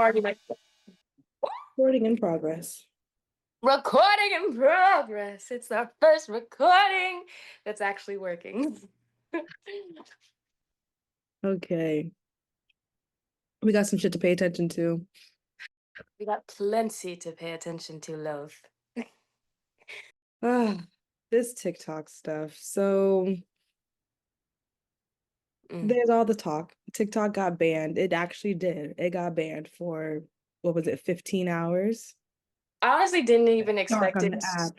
already like Recording in progress. recording in progress. It's our first recording that's actually working. Okay. We got some shit to pay attention to. We got plenty to pay attention to, love. Ah, this TikTok stuff. So Mm. there's all the talk. TikTok got banned. It actually did. It got banned for what was it, 15 hours? I honestly didn't even Dark expect on it. the app.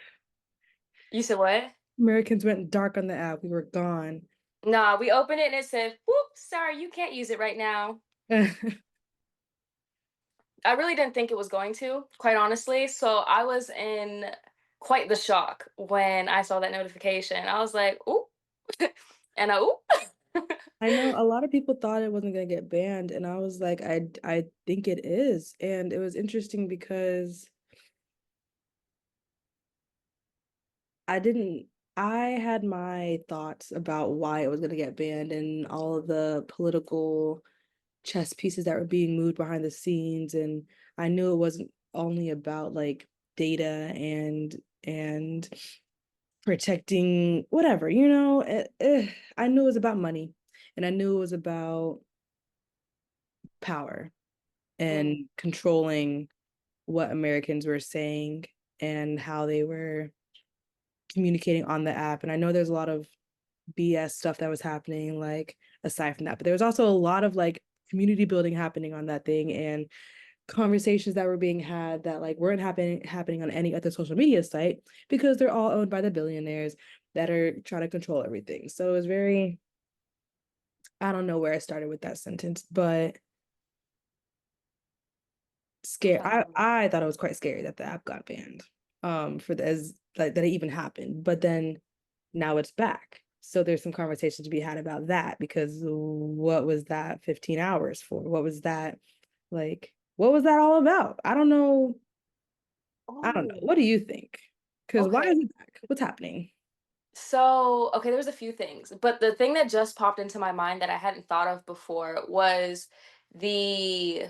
You said what? Americans went dark on the app. We were gone. Nah, we opened it and it said, whoop, sorry, you can't use it right now. I really didn't think it was going to, quite honestly. So I was in quite the shock when I saw that notification. I was like, oop. And oop. I know a lot of people thought it wasn't gonna get banned, and I was like, I think it is. And it was interesting because I didn't I had my thoughts about why it was gonna get banned and all of the political chess pieces that were being moved behind the scenes. And I knew it wasn't only about like data and protecting whatever, I knew it was about money, and I knew it was about power Mm. and controlling what Americans were saying and how they were communicating on the app. And I know there's a lot of BS stuff that was happening, like aside from that, but there was also a lot of like community building happening on that thing, and conversations that were being had that like weren't happening on any other social media site because they're all owned by the billionaires that are trying to control everything. So it was very, I don't know where I started with that sentence, but scary. I thought it was quite scary that the app got banned. For the as like that it even happened. But then now it's back. So there's some conversation to be had about that, because what was that 15 hours for? What was that what was that all about? I don't know. I don't know. Oh, What do you think? Because why okay. is it back? What's happening? So, okay, there was a few things, but the thing that just popped into my mind that I hadn't thought of before was the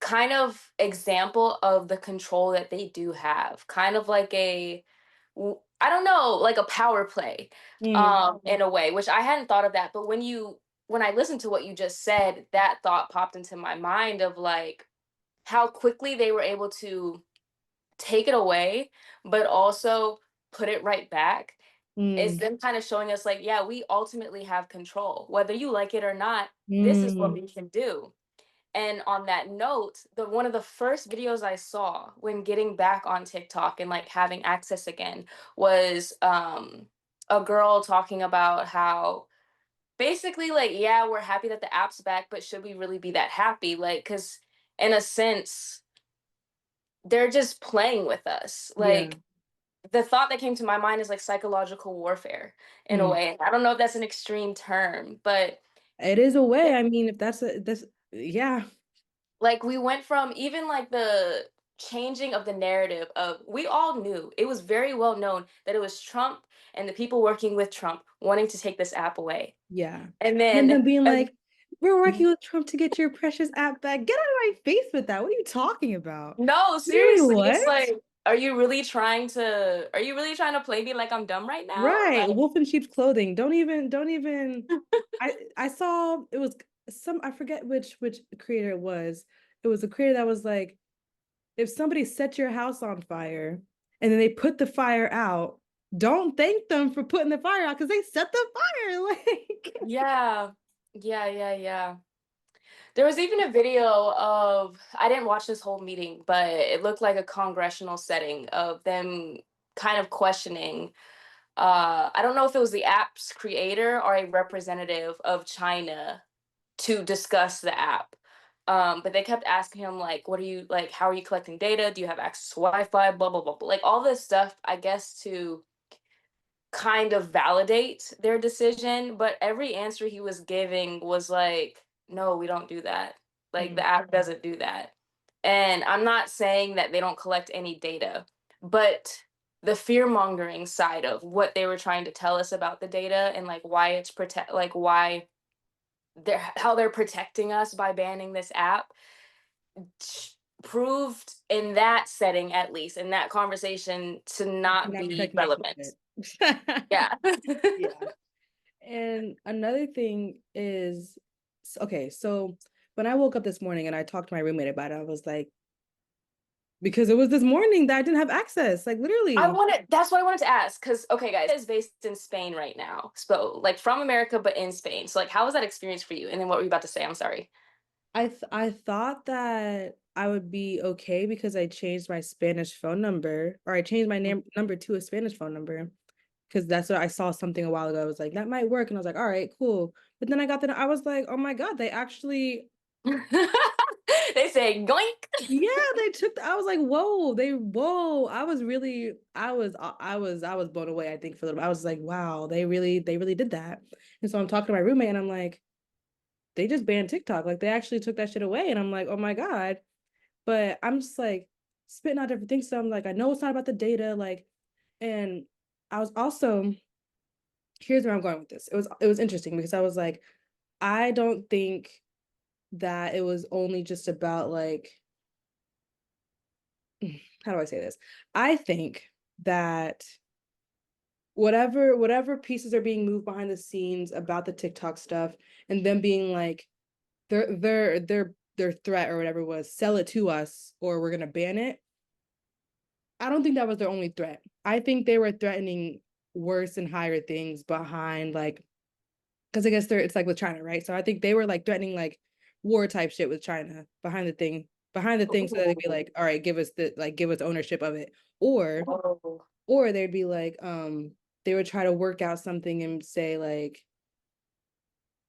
kind of example of the control that they do have, kind of like I don't know, like a power play, Mm, in a way, which I hadn't thought of that. But when I listened to what you just said, that thought popped into my mind of like how quickly they were able to take it away, but also put it right back. Is mm, them kind of showing us like, yeah, we ultimately have control. Whether you like it or not, this is what mm, we can do. And on that note, the one of the first videos I saw when getting back on TikTok and like having access again was a girl talking about how basically like, yeah, we're happy that the app's back, but should we really be that happy? Like, cuz in a sense, they're just playing with us. yeah. Like the thought that came to my mind is like psychological warfare in a Mm. way. I don't know if that's an extreme term, but It is a way. I mean, if that's yeah. like we went from even like the changing of the narrative of we all knew it was very well known that it was Trump and the people working with Trump wanting to take this app away. Yeah. And And then then being like, we're working with Trump to get your precious app back. Get out of my face with that. What are you talking about? no, Doing seriously, it's what? like are you really trying to play me like I'm dumb right now? Right. Like Wolf in sheep's clothing. Don't even I saw it was some, I forget which creator it was. It was a creator that was like, if somebody set your house on fire and then they put the fire out, don't thank them for putting the fire out because they set the fire. Like, yeah. Yeah. There was even a video of I didn't watch this whole meeting, but it looked like a congressional setting of them kind of questioning I don't know if it was the app's creator or a representative of China to discuss the app. But they kept asking him like, "What are you like? How are you collecting data? Do you have access to Wi-Fi? Blah blah blah." Like all this stuff, I guess, to kind of validate their decision. But every answer he was giving was like, "No, we don't do that. Like mm, the app doesn't do that." And I'm not saying that they don't collect any data, but the fear mongering side of what they were trying to tell us about the data and like why why they're how they're protecting us by banning this app. proved in that setting, at least in that conversation, to not Not be protecting their relevant. secret. Yeah. Yeah. And another thing is, okay, so when I woke up this morning and I talked to my roommate about it, I was like, because it was this morning that I didn't have access, like I literally. wanted That's what I wanted to ask, because okay, guys, is based in Spain right now. So like from America, but in Spain. So like how was that experience for you? And then what were you about to say? I'm sorry. I thought that I would be okay because I changed my Spanish phone number, or I changed my name number to a Spanish phone number. Because that's what I saw something a while ago. I was like, that might work. And I was like, all right, cool. But then I was like, oh my God, they actually, They say yoink. yeah, they took, I was like, whoa. I was really, I was blown away, I think, for a little bit. I was like, wow, they really did that. And so I'm talking to my roommate and I'm like, they just banned TikTok. Like they actually took that shit away. And I'm like, oh my God. But I'm just like spitting out different things. So I'm like, I know it's not about the data. Like, and I was also, here's where I'm going with this. It was interesting because I was like, I don't think that it was only just about like, how do I say this? I think that whatever pieces are being moved behind the scenes about the TikTok stuff and them being like their threat or whatever was sell it to us or we're gonna ban it. I don't think that was their only threat. I think they were threatening worse and higher things behind like because I guess it's like with China, right? So I think they were like threatening like war type shit with China behind the thing so that they'd be like, all right, give us ownership of it. Or Oh. or they'd be like, they would try to work out something and say like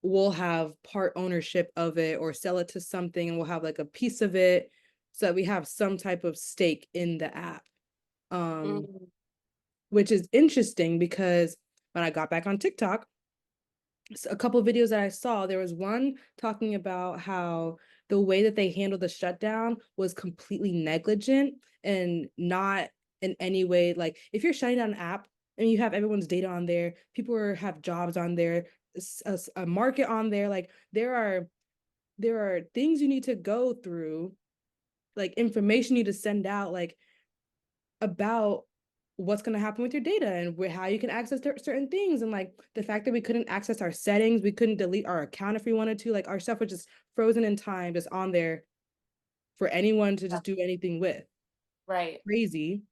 we'll have part ownership of it or sell it to something and we'll have like a piece of it so that we have some type of stake in the app. Um, Mm. which is interesting because when I got back on TikTok, a couple of videos that I saw, there was one talking about how the way that they handled the shutdown was completely negligent and not in any way like if you're shutting down an app and you have everyone's data on there, have jobs on there, a market on there, like there are things you need to go through, like information you need to send out, like about what's going to happen with your data and how you can access certain things. And like the fact that we couldn't access our settings, we couldn't delete our account if we wanted to, like our stuff was just frozen in time, just on there for anyone to just do anything with. Right. Crazy,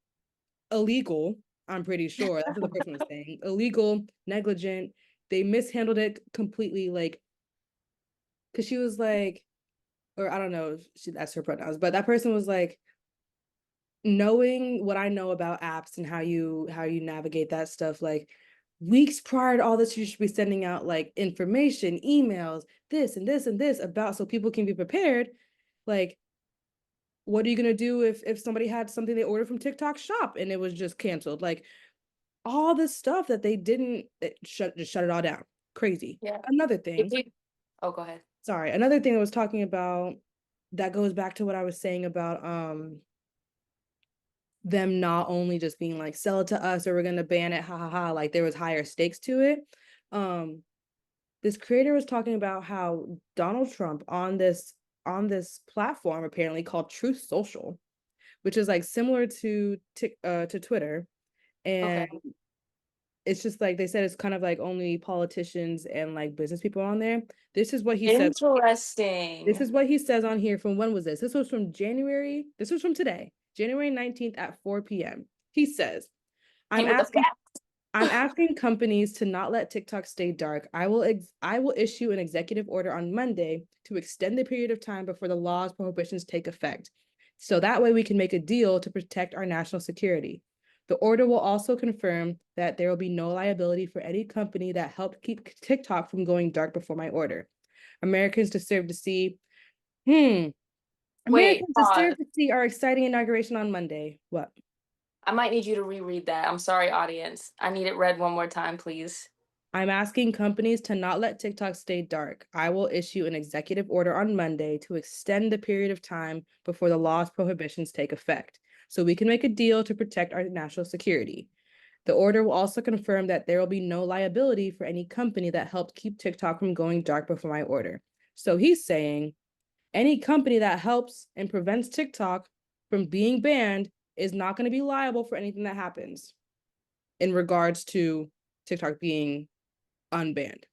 illegal, I'm pretty sure. That's what the person was saying. Illegal, negligent. They mishandled it completely. Like, because she was like, or I don't know if that's her pronouns, but that person was like, knowing what I know about apps and how you navigate that stuff, like weeks prior to all this, you should be sending out like information, emails, this and this and this about so people can be prepared. Like, what are you gonna do if somebody had something they ordered from TikTok Shop and it was just canceled? Like all this stuff that they didn't just shut it all down. Crazy. Yeah. Another If thing, you, oh, go ahead. sorry, another thing I was talking about that goes back to what I was saying about them not only just being like sell it to us or we're gonna ban it, ha ha ha, like there was higher stakes to it. um this creator was talking about how Donald Trump on this platform apparently called Truth Social, which is like similar to Twitter, Okay. and it's just like they said it's kind of like only politicians and like business people on there. This is what he said. This Interesting. is what he says on here. From when was this? This was from January. This was from today, January 19th at 4 p.m. He says, I'm Came with the asking facts. I'm asking companies to not let TikTok stay dark. I will issue an executive order on Monday to extend the period of time before the law's prohibitions take effect. So that way we can make a deal to protect our national security. The order will also confirm that there will be no liability for any company that helped keep TikTok from going dark before my order. Americans deserve to see, hmm, Wait, Americans pause. deserve to see our exciting inauguration on Monday. What? I might need you to reread that. I'm sorry, audience. I need it read one more time, please. I'm asking companies to not let TikTok stay dark. I will issue an executive order on Monday to extend the period of time before the law's prohibitions take effect, so we can make a deal to protect our national security. The order will also confirm that there will be no liability for any company that helped keep TikTok from going dark before my order. So he's saying Any company that helps and prevents TikTok from being banned is not going to be liable for anything that happens in regards to TikTok being unbanned.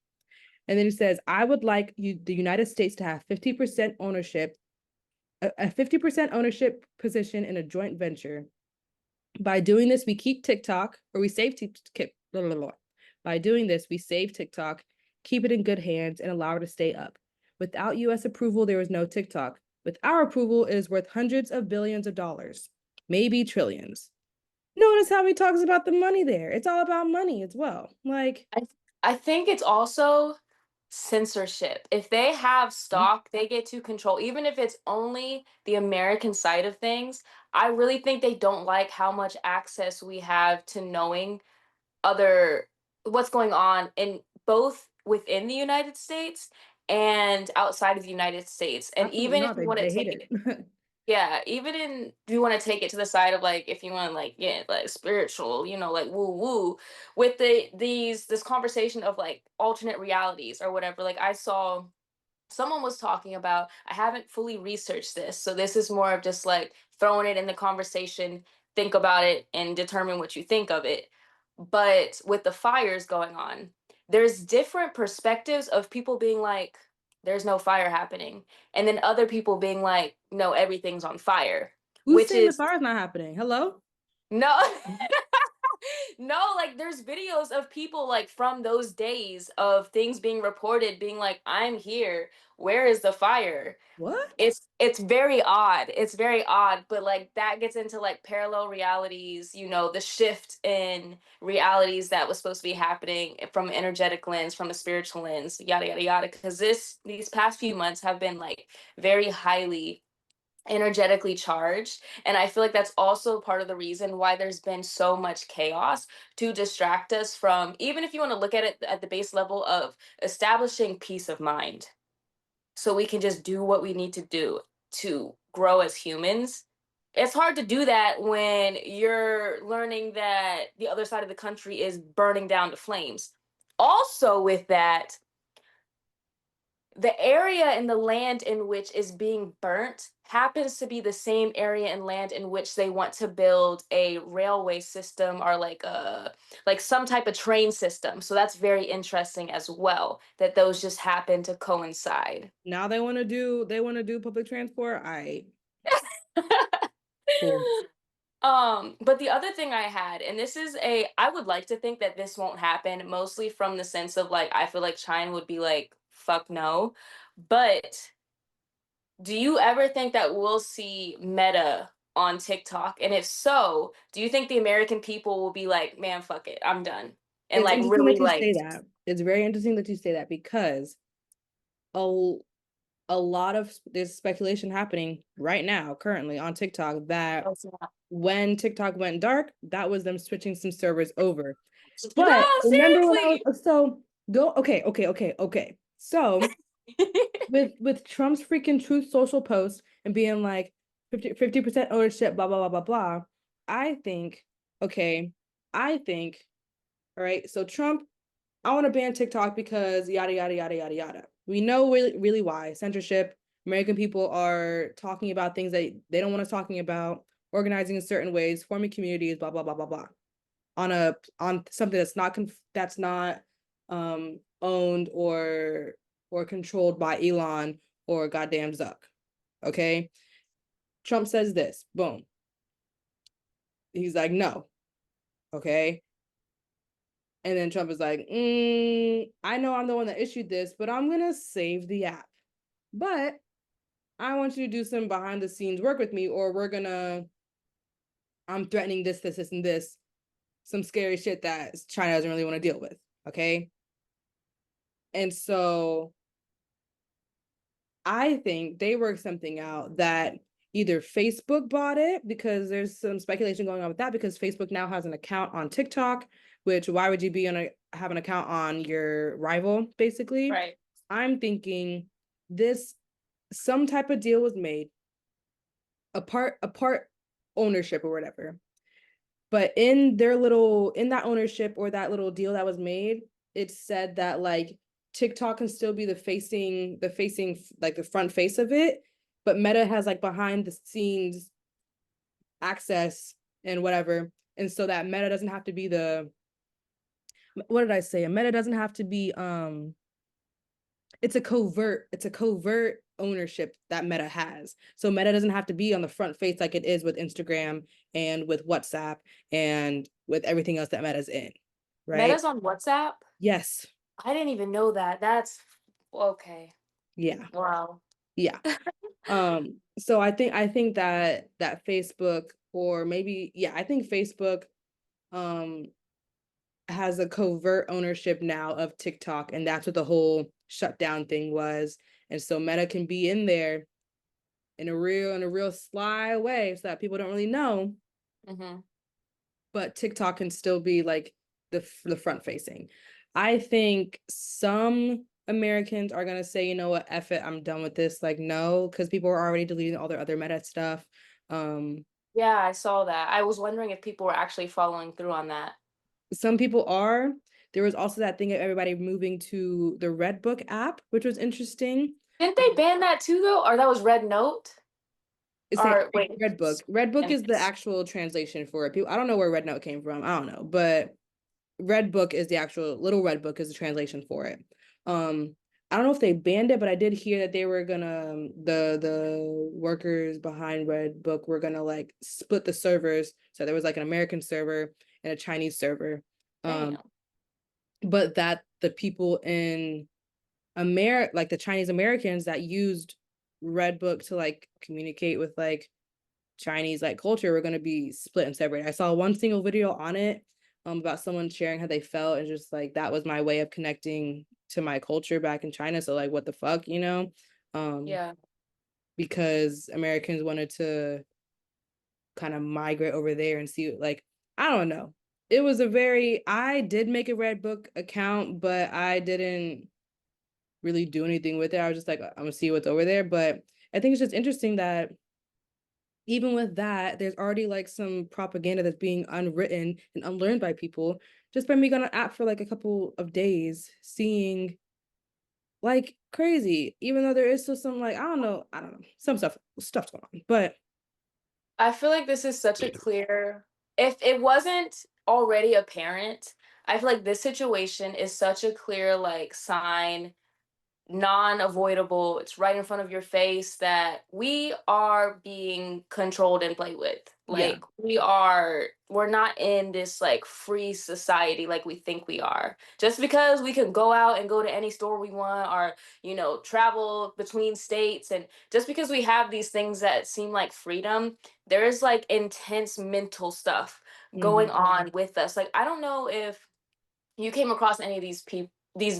And then he says, I would like the United States to have 50% ownership, a 50% ownership position in a joint venture. By doing this, we keep TikTok, or we save TikTok. By doing this, we save TikTok, keep it in good hands, and allow it to stay up. Without US approval, there is no TikTok. With our approval, it is worth hundreds of billions of dollars, maybe trillions. Notice how he talks about the money there. It's all about money as well. Like, I I think it's also censorship. If they have stock, they get to control, even if it's only the American side of things. I really think they don't like how much access we have to knowing other what's going on in both within the United States and outside of the United States. And absolutely even if not. you They want to they hate take it. it, yeah, even in if you want to take it to the side of like if you want like yeah, like spiritual, like woo woo with this conversation of like alternate realities or whatever. Like I saw someone was talking about, I haven't fully researched this, so this is more of just like throwing it in the conversation, think about it and determine what you think of it. But with the fires going on, there's different perspectives of people being like, there's no fire happening, and then other people being like, no, everything's on fire, Who's which saying the is fire's not happening? Hello? no. No, like there's videos of people like from those days of things being reported being like, I'm here, where is the fire? What? It's very odd. It's very odd, but like that gets into like parallel realities, the shift in realities that was supposed to be happening from an energetic lens, from a spiritual lens, yada yada yada. Because these past few months have been like very highly energetically charged, and I feel like that's also part of the reason why there's been so much chaos to distract us from, even if you want to look at it at the base level of establishing peace of mind so we can just do what we need to do to grow as humans. It's hard to do that when you're learning that the other side of the country is burning down to flames. Also with that, the area and the land in which is being burnt happens to be the same area and land in which they want to build a railway system or like some type of train system. So that's very interesting as well that those just happen to coincide. Now they want to do public transport. Cool. But the other thing I had, and I would like to think that this won't happen, mostly from the sense of like I feel like China would be like, fuck no. But do you ever think that we'll see Meta on TikTok? And if so, do you think the American people will be like, man, fuck it, I'm done? And It's like interesting really that you like say that. It's very interesting that you say that because a, a lot of there's speculation happening right now, currently on TikTok, that oh, snap. when TikTok went dark, that was them switching some servers over. No, But remember when I seriously. was so go okay. So with Trump's freaking Truth Social post and being like 50% ownership, blah blah blah blah blah. I think, okay, I think, all right. So Trump, I want to ban TikTok because yada yada yada yada yada. We know really why censorship. American people are talking about things that they don't want us talking about, organizing in certain ways, forming communities, blah blah blah blah blah. On something that's not owned or controlled by Elon or goddamn Zuck. Okay. Trump says this, boom. He's like, no. Okay. And then Trump is like, I know I'm the one that issued this, but I'm gonna save the app. But I want you to do some behind the scenes work with me, or I'm threatening this, and this, some scary shit that China doesn't really want to deal with. Okay. And so I think they worked something out that either Facebook bought it, because there's some speculation going on with that, because Facebook now has an account on TikTok, which why would you have an account on your rival, basically? Right. I'm thinking this some type of deal was made, apart ownership or whatever. But in that ownership or that little deal that was made, it said that like TikTok can still be like the front face of it, but Meta has like behind the scenes access and whatever. And so that Meta doesn't have to be what did I say? A Meta doesn't have to be it's a covert ownership that Meta has. So Meta doesn't have to be on the front face like it is with Instagram and with WhatsApp and with everything else that Meta's in, right? Meta's on WhatsApp? Yes. I didn't even know that. That's okay. Yeah. Wow. Yeah. So I think that Facebook, or maybe, yeah, I think Facebook um has a covert ownership now of TikTok, and that's what the whole shutdown thing was. And so Meta can be in there in a real sly way so that people don't really know, Mm-hmm. but TikTok can still be like the front facing. I think some Americans are gonna say, you know what, F it, I'm done with this. Like, no, because people are already deleting all their other Meta stuff. Um, Yeah, I saw that. I was wondering if people were actually following through on that. some people are. There was also that thing of everybody moving to the Redbook app, which was interesting. Didn't they ban that too, though? Or that was Red Note? It's saying Or wait. Redbook. Redbook And is the actual translation for it. People, I don't know where Red Note came from. I don't know, but Red Book is the actual Little Red Book is the translation for it. Um, I don't know if they banned it, but I did hear that they were gonna the workers behind Red Book were gonna like split the servers. So there was like an American server and a Chinese server. Um, Damn. but that the people in America, like the Chinese Americans that used Red Book to like communicate with like Chinese like culture were going to be split and separated. I saw one single video on it about someone sharing how they felt, and just like that was my way of connecting to my culture back in China. So like what the fuck, you know? Um Yeah. because Americans wanted to kind of migrate over there and see, like, I don't know. It was I did make a Red Book account, but I didn't really do anything with it. I was just like, I'm gonna see what's over there. But I think it's just interesting that even with that, there's already like some propaganda that's being unwritten and unlearned by people just by me on an app for like a couple of days, seeing like crazy, even though there is still some like, I don't know, some stuff's going on. But I feel like this is such a clear, if it wasn't already apparent, I feel like this situation is such a clear like sign, non-avoidable, it's right in front of your face that we are being controlled and played with. yeah. Like we're not in this like free society like we think we are. Just because we can go out and go to any store we want, or travel between states, and just because we have these things that seem like freedom, there is like intense mental stuff going Hmm. on with us. Like I don't know if you came across any of these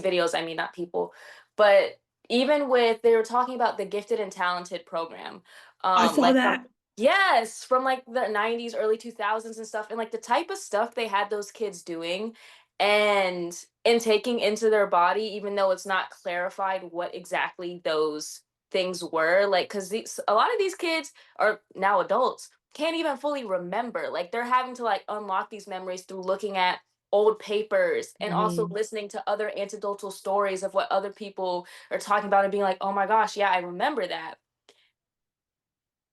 videos, I mean not people, but even with they were talking about the gifted and talented program, I saw like from that. yes, from like the 90s, early 2000s and stuff, and like the type of stuff they had those kids doing and taking into their body, even though it's not clarified what exactly those things were, like because a lot of these kids are now adults can't even fully remember, like they're having to like unlock these memories through looking at old papers and also Hmm. listening to other anecdotal stories of what other people are talking about and being like, oh my gosh, yeah, I remember that.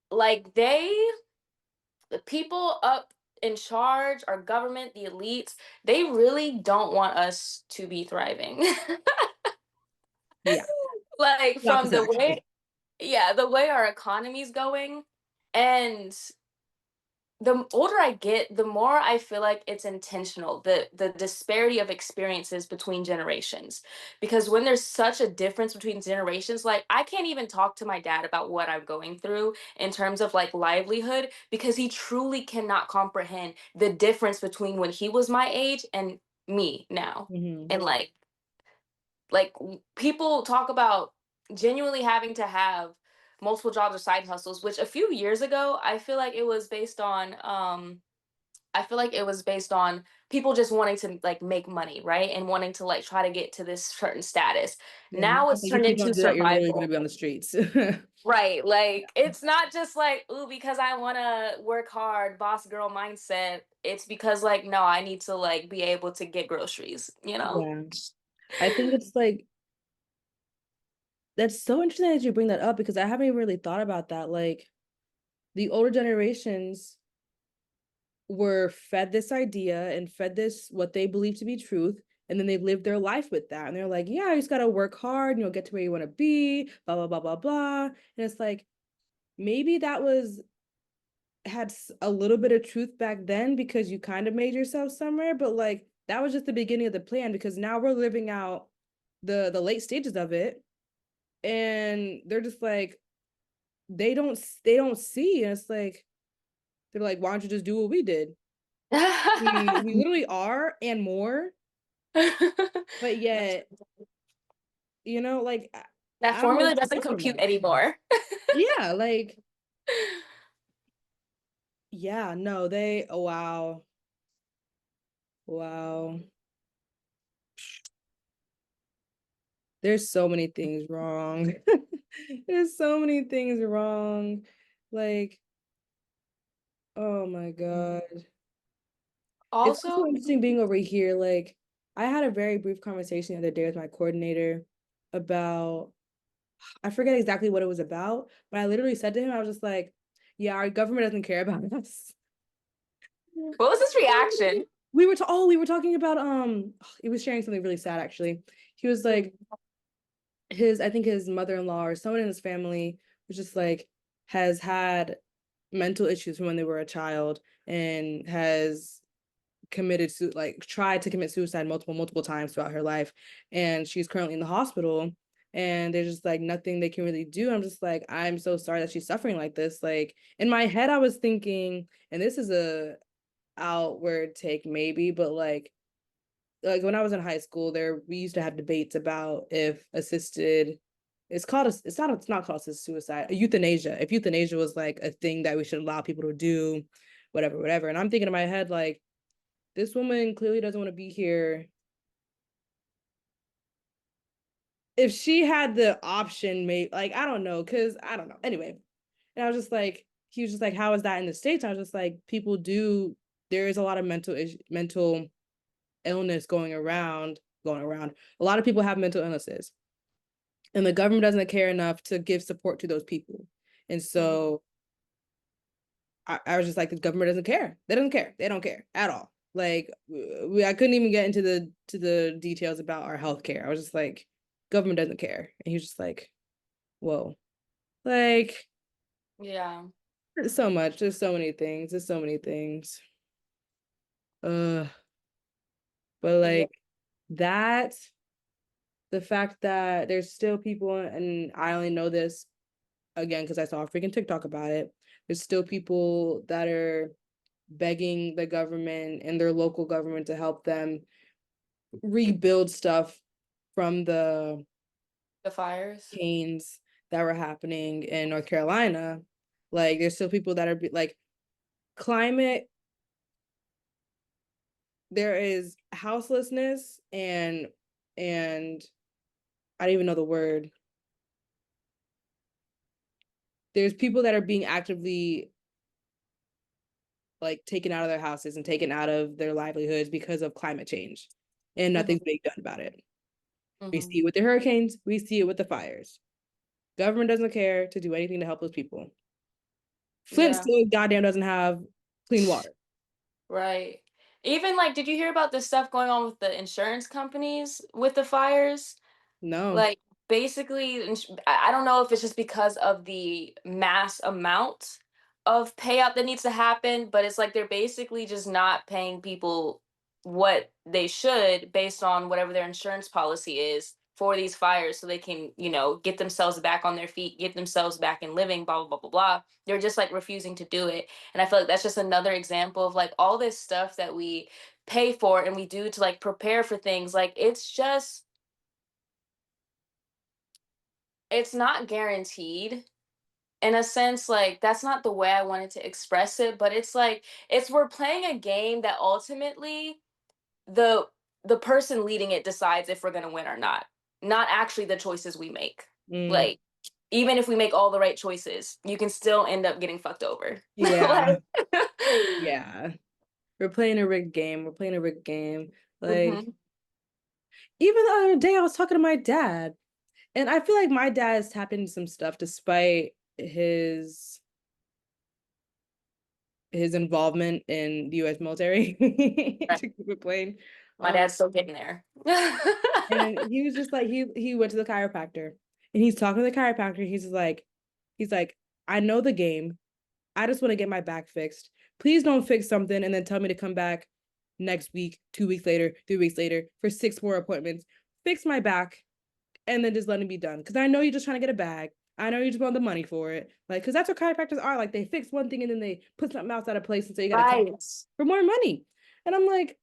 Like the people up in charge, our government, the elites, they really don't want us to be thriving. Yeah. Like The from opposite, the way, actually. yeah, the way our economy's going. And the older I get, the more I feel like it's intentional, the disparity of experiences between generations. Because when there's such a difference between generations, like I can't even talk to my dad about what I'm going through in terms of like livelihood because he truly cannot comprehend the difference between when he was my age and me now. Hmm. And people talk about genuinely having to have multiple jobs or side hustles, which a few years ago I feel like it was based on people just wanting to like make money, right? And wanting to like try to get to this certain status. Yeah. Now it's If you turned keep on into doing that, you're literally going to survival. be on the streets. Right. Like it's not just like, ooh, because I want to work hard, boss girl mindset. It's because like, no, I need to like be able to get groceries, you know? Yeah. I think it's like That's so interesting that you bring that up because I haven't even really thought about that. Like the older generations were fed this idea and fed this what they believe to be truth, and then they've lived their life with that. And they're like, yeah, you just gotta work hard and you'll get to where you want to be, blah, blah, blah, blah, blah. And it's like maybe that was had a little bit of truth back then because you kind of made yourself somewhere, but like that was just the beginning of the plan because now we're living out the late stages of it, and they're just like they don't see, and it's like they're like, why don't you just do what we did? We literally are and more, but That's yet, like that I don't know formula what to doesn't say from compute that. anymore. Yeah, like yeah, no, they oh, wow. Wow. There's so many things wrong. There's so many things wrong. Like, oh my God. It's also Also, interesting being over here. Like, I had a very brief conversation the other day with my coordinator about, I forget exactly what it was about, but I literally said to him, I was just like, yeah, our government doesn't care about us. what was his reaction? We were talking about he was sharing something really sad actually. He was like I think his mother-in-law or someone in his family was just like has had mental issues from when they were a child and has tried to commit suicide multiple times throughout her life, and she's currently in the hospital, and there's just like nothing they can really do. I'm just like, I'm so sorry that she's suffering like this. Like in my head I was thinking, and this is a outward take maybe, but like when I was in high school, there we used to have debates about if assisted it's not called assisted suicide, euthanasia. If euthanasia was like a thing that we should allow people to do, whatever, whatever. And I'm thinking in my head, like, this woman clearly doesn't want to be here. If she had the option, maybe like I don't know, because I don't know. Anyway, and I was just like, he was just like, how is that in the States? I was just like, there is a lot of mental illness going around. A lot of people have mental illnesses, and the government doesn't care enough to give support to those people. And Mhm. so I was just like, the government doesn't care. They don't care. They don't care at all. Like I couldn't even get into the details about our healthcare. I was just like, government doesn't care. And he was just like, whoa. Like Yeah. there's so much. There's so many things. There's so many things. Uh but Yeah. like that the fact that there's still people, and I only know this again because I saw a freaking TikTok about it. There's still people that are begging the government and their local government to help them rebuild stuff from the The fires. canes that were happening in North Carolina. Like there's still people that are like climate. There is houselessness and I don't even know the word. There's people that are being actively like taken out of their houses and taken out of their livelihoods because of climate change, and Hmm. nothing's being done about it. We Hmm. see it with the hurricanes, we see it with the fires. Government doesn't care to do anything to help those people. Flint Yeah. still goddamn doesn't have clean water. Right. Even like, did you hear about the stuff going on with the insurance companies with the fires? No. Like, basically, I don't know if it's just because of the mass amount of payout that needs to happen, but it's like they're basically just not paying people what they should based on whatever their insurance policy is for these fires so they can, get themselves back on their feet, get themselves back in living, blah, blah, blah, blah, blah. They're just like refusing to do it. And I feel like that's just another example of like all this stuff that we pay for and we do to like prepare for things. Like, it's not guaranteed in a sense. Like, that's not the way I wanted to express it, but it's like we're playing a game that ultimately the the person leading it decides if we're going to win or not actually the choices we make. Mm, Like, even if we make all the right choices, you can still end up getting fucked over. yeah. Like, Yeah. We're playing a rigged game. We're playing a rigged game. Like mhm. even the other day I was talking to my dad, And I feel like my dad has tapped into some stuff despite his involvement in the US military, Right. to keep it plain. My dad's still getting there. And he was just like he went to the chiropractor and he's talking to the chiropractor. He's like, I know the game. I just want to get my back fixed. Please don't fix something and then tell me to come back next week, 2 weeks later, 3 weeks later for 6 more appointments. Fix my back and then just let it be done. Because I know you're just trying to get a bag. I know you just want the money for it. Like, because that's what chiropractors are. Like, they fix one thing and then they put something else out of place and say you got to come Right. for more money. And I'm like,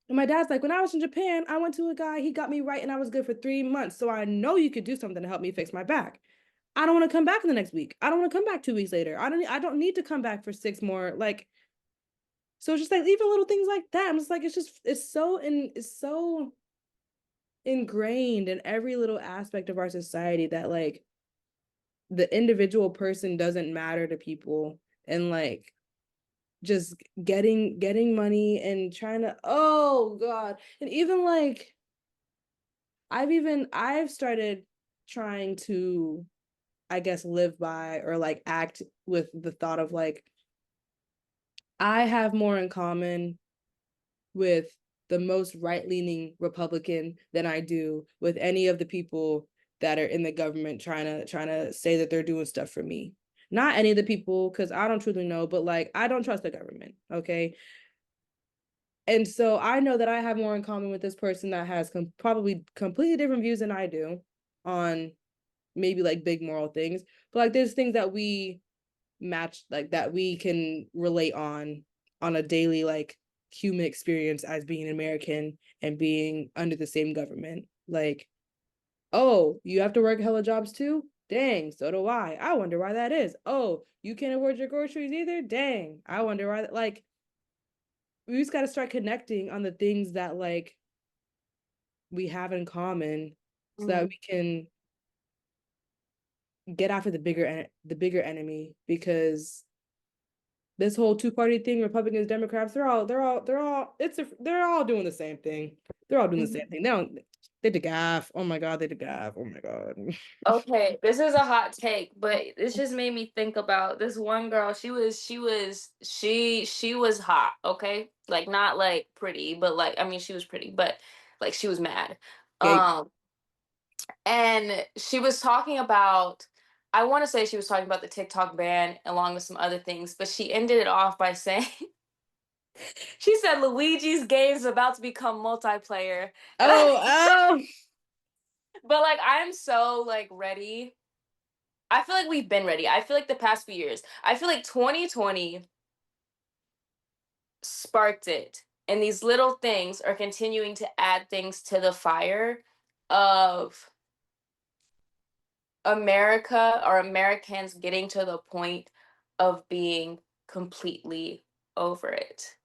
and my dad's like, when I was in Japan, I went to a guy, he got me right and I was good for 3 months. So I know you could do something to help me fix my back. I don't want to come back in the next week. I don't want to come back 2 weeks later. I don't need to come back for 6 more. Like, so it's just like even little things like that. I'm just like, it's so ingrained in every little aspect of our society that like the individual person doesn't matter to people, and like just getting money and trying to, oh god. And even like I've started trying to, I guess, live by or like act with the thought of like I have more in common with the most right-leaning Republican than I do with any of the people that are in the government trying to say that they're doing stuff for me. Not any of the people, because I don't truly know, but like I don't trust the government. Okay. And so I know that I have more in common with this person that has probably completely different views than I do on maybe like big moral things. But like there's things that we match, like that we can relate on a daily like human experience as being an American and being under the same government. Like, oh, you have to work hella jobs too? Dang, so do I. I wonder why that is. Oh, you can't afford your groceries either? Dang, I wonder why that, like, we just got to start connecting on the things that like we have in common so that Mhm. we can get after the bigger enemy, because this whole two-party thing, Republicans, Democrats, they're all doing the same thing. They're all doing the same Mhm. thing. They the gaff. Oh my god, they the gaff. Oh my god. Okay, this is a hot take, but this just made me think about this one girl. She was hot, okay? Like not like pretty, but like I mean she was pretty, but like she was mad. Gay. Um and she was talking about, I want to say she was talking about the TikTok ban along with some other things, but she ended it off by saying she said Luigi's game is about to become multiplayer. And I, Oh, oh. but like I'm so like ready. I feel like we've been ready. I feel like the past few years. I feel like 2020 sparked it. And these little things are continuing to add things to the fire of America or Americans getting to the point of being completely over it.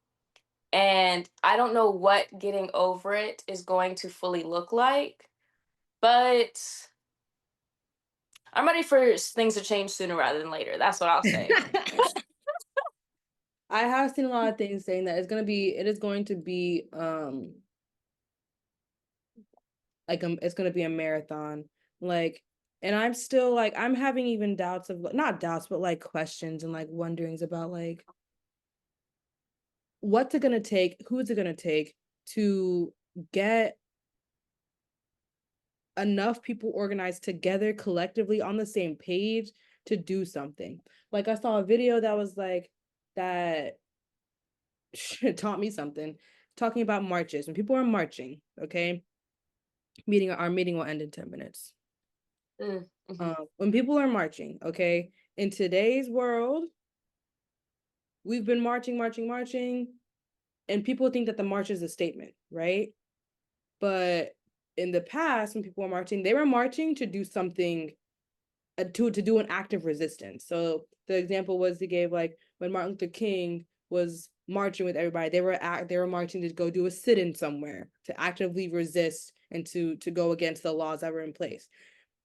And I don't know what getting over it is going to fully look like, but I'm ready for things to change sooner rather than later. That's what I'll say. I have seen a lot of things saying that it is going to be like it's going to be a marathon, like, and I'm still like I'm having even doubts of, not doubts but like questions and like wonderings about like what's it going to take, who's it going to take to get enough people organized together collectively on the same page to do something. Like I saw a video that was like that taught me something, talking about marches. When people are marching, okay, our meeting will end in 10 minutes. Mm, mhm. When people are marching, okay, in today's world, we've been marching, and people think that the march is a statement, right? But in the past, when people were marching, they were marching to do something, to do an act of resistance. So the example was he gave, like when Martin Luther King was marching with everybody, they were marching to go do a sit-in somewhere to actively resist and to go against the laws that were in place.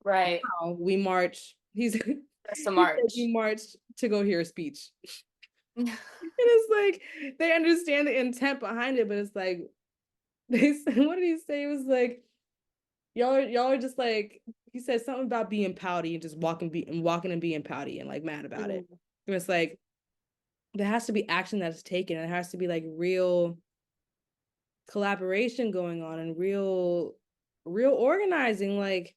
Right. Now we march. That's the He said march. we marched to go hear a speech. And it's like they understand the intent behind it, but it's like what did he say? It was like y'all are just like, he said something about being pouty and just walking and being pouty and like mad about it. Mhm. And it's like there has to be action that's taken, and there has to be like real collaboration going on and real organizing. Like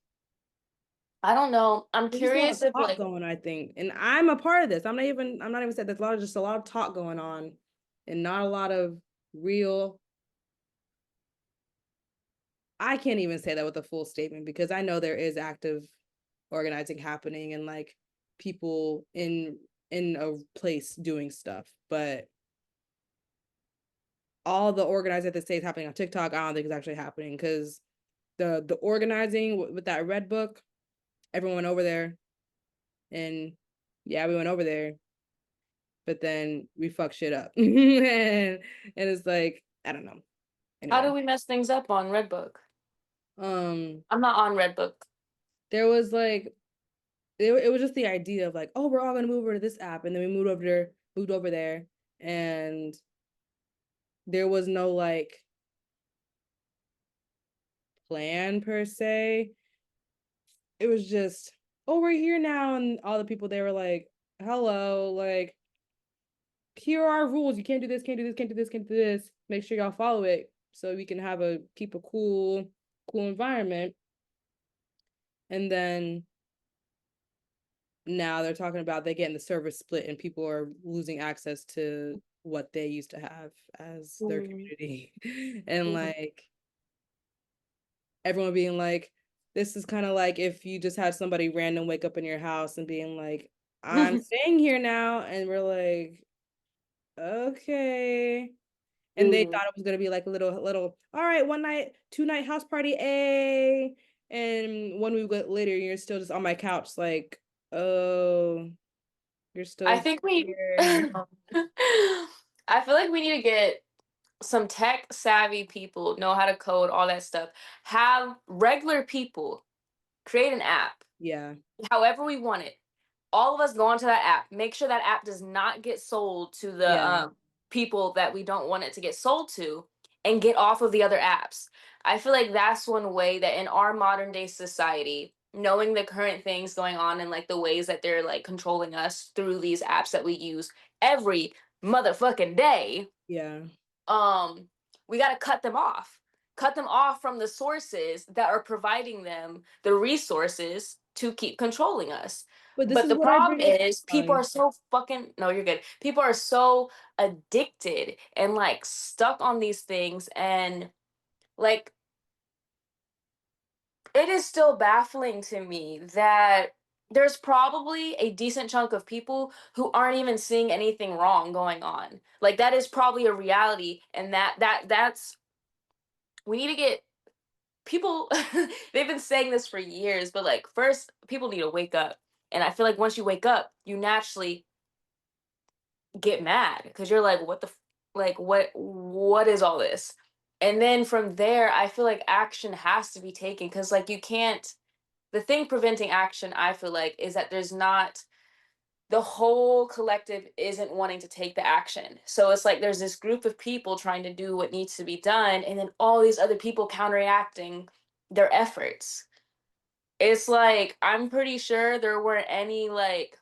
I don't know. I'm there's just a lot curious of if talk like going, I think. And I'm a part of this. I'm not even saying there's just a lot of talk going on and not a lot of real. I can't even say that with a full statement because I know there is active organizing happening and like people in a place doing stuff, but all the organizing that say is happening on TikTok, I don't think is actually happening because the organizing with that red book, everyone went over there and yeah, we went over there, but then we fuck shit up. And it's like, I don't know. how do Anyway. we mess things up on Redbook? Um I'm not on Redbook. there was like it was just the idea of like, oh, we're all gonna move over to this app, and then we moved over there, and there was no like plan per se. It was just, oh, we're here now, and all the people they were like, hello, like here are our rules. You can't do this, can't do this, can't do this, can't do this. Make sure y'all follow it so we can keep a cool environment. And then now they're talking about they getting the server split and people are losing access to what they used to have as their Mm, community. And mhm. like everyone being like, this is kind of like if you just had somebody random wake up in your house and being like, I'm staying here now. And we're like, okay. And they Mm. thought it was gonna be like a little, all right, one night, 2 night house party, a. And 1 week later, you're still just on my couch, like, oh, you're I still think we here. I feel like we need to get some tech savvy people, know how to code, all that stuff. Have regular people create an app Yeah, however we want it. All of us go onto that app. Make sure that app does not get sold to the yeah, people that we don't want it to get sold to, and get off of the other apps. I feel like that's one way that in our modern day society, knowing the current things going on and like the ways that they're like controlling us through these apps that we use every motherfucking day, yeah. um we got to cut them off from the sources that are providing them the resources to keep controlling us. But this But is the what I problem bring. is people are Sorry. so fucking, no, you're good, people are so addicted and like stuck on these things, and like it is still baffling to me that there's probably a decent chunk of people who aren't even seeing anything wrong going on. Like that is probably a reality, and that's we need to get people they've been saying this for years, but like first people need to wake up. And I feel like once you wake up, you naturally get mad because you're like, what the like what is all this? And then from there, I feel like action has to be taken because like you can't, the thing preventing action, I feel like, is that there's not, the whole collective isn't wanting to take the action. So it's like there's this group of people trying to do what needs to be done, and then all these other people counteracting their efforts. It's like I'm pretty sure there weren't any like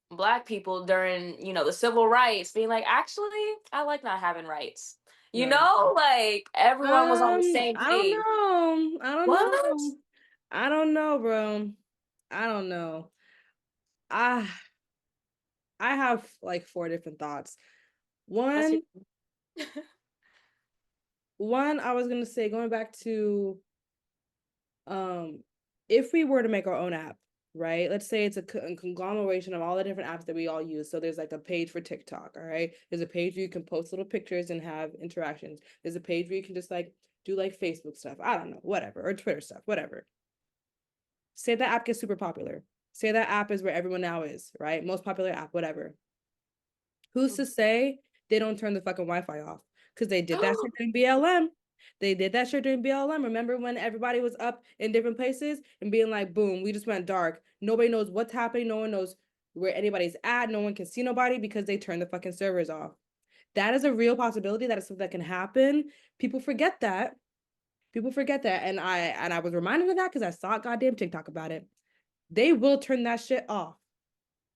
black people during, the civil rights being like, actually, I like not having rights. Right. Like everyone was on the same I don't page. know. I don't What? know. I don't know, bro. I don't know. I I have like four different thoughts. That's One, I was gonna say, going back to um if we were to make our own app, right, let's say it's a conglomeration of all the different apps that we all use. So there's like a page for TikTok, all right, there's a page where you can post little pictures and have interactions, there's a page where you can just like do like Facebook stuff, I don't know, whatever, or Twitter stuff, whatever. Say that app gets super popular, say that app is where everyone now is, right, most popular app, whatever. Who's to say they don't turn the fucking Wi-Fi off? Because they did that shit during BLM. They did that shit during BLM. Remember when everybody was up in different places and being like, boom, we just went dark. Nobody knows what's happening. No one knows where anybody's at. No one can see nobody because they turned the fucking servers off. That is a real possibility. That is something that can happen. People forget that. People forget that, and I was reminded of that because I saw a goddamn TikTok about it. They will turn that shit off.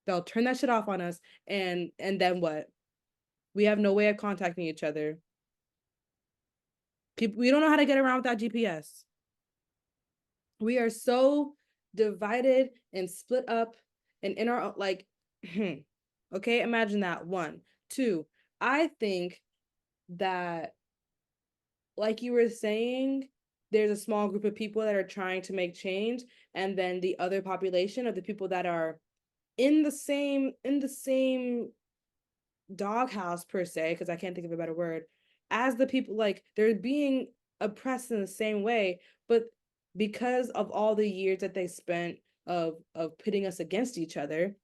They'll turn that shit off on us, and then what? We have no way of contacting each other. People, we don't know how to get around without GPS. We are so divided and split up and in our like okay, imagine that. 1. 2, I think that, like you were saying, there's a small group of people that are trying to make change, and then the other population of the people that are in the same doghouse per se, because I can't think of a better word, as the people, like they're being oppressed in the same way, but because of all the years that they spent of pitting us against each other,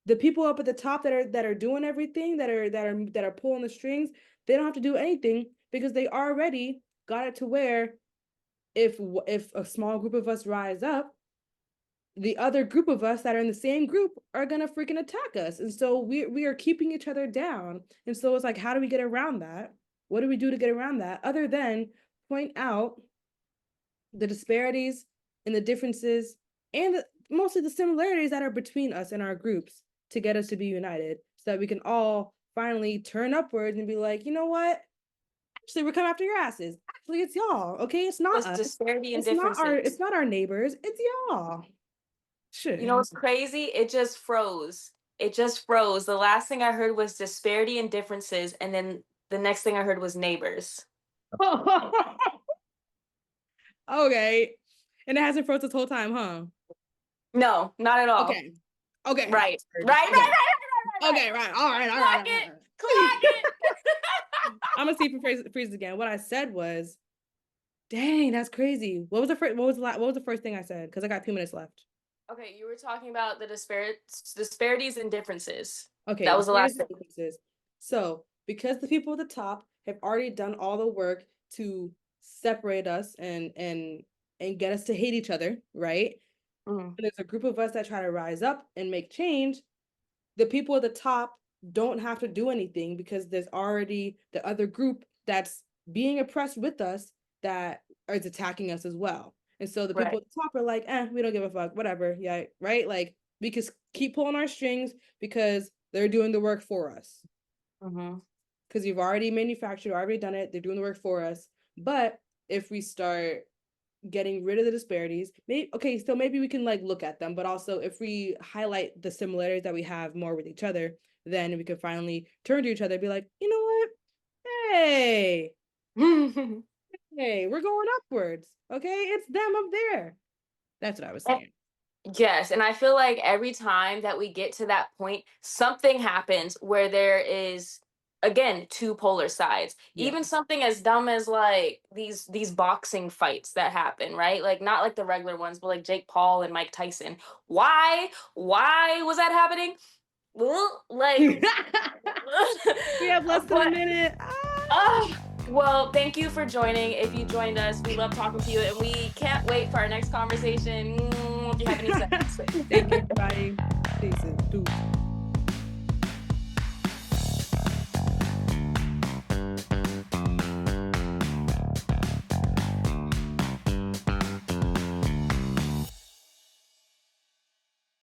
the people up at the top that are doing everything, that are pulling the strings, they don't have to do anything because they already got it to where if a small group of us rise up, the other group of us that are in the same group are gonna freaking attack us. And so we are keeping each other down. And so it's like, how do we get around that? What do we do to get around that other than point out the disparities and the differences and mostly the similarities that are between us and our groups to get us to be united so that we can all finally turn upwards and be like, you know what? Actually, we're coming after your asses. Actually, it's y'all. Okay, it's not What's us. disparity and It's not differences? our neighbors. It's y'all. You know Shit. what's crazy? It just froze. It just froze. The last thing I heard was disparity and differences, and then the next thing I heard was neighbors. Okay. And it hasn't froze this whole time, huh? No, not at all. Okay. Okay. Right. Right, right, right, Okay. right, right, right, Okay, right. All right, all Clock right, all it. right. Clock it. I'm gonna see if it freezes again. What I said was, dang, that's crazy. What was the first what was the first thing I said? Because I got 2 minutes left. Okay, you were talking about the disparities and differences. Okay, That the was the fairness last and thing. differences. So, because the people at the top have already done all the work to separate us and get us to hate each other, right? Mhm. And there's a group of us that try to rise up and make change. The people at the top don't have to do anything because there's already the other group that's being oppressed with us that is attacking us as well. And so the people Right. at the top are like, we don't give a fuck, whatever. Yeah, right? Like we can keep pulling our strings because they're doing the work for us. Mm-hmm. Because you've already manufactured, already done it, they're doing the work for us. But if we start getting rid of the disparities, maybe we can like look at them, but also if we highlight the similarities that we have more with each other, then we can finally turn to each other and be like, you know what, hey, we're going upwards. Okay, it's them up there. That's what I was saying. Yes, and I feel like every time that we get to that point, something happens where there is again two polar sides. Yeah. Even something as dumb as like these boxing fights that happen, right? Like not like the regular ones, but like Jake Paul and Mike Tyson. Why? Why was that happening? Well, like We have less than a but minute. well, thank you for joining. If you joined us, we love talking to you, and we can't wait for our next conversation. If you have any seconds. Thank you, everybody. Peace.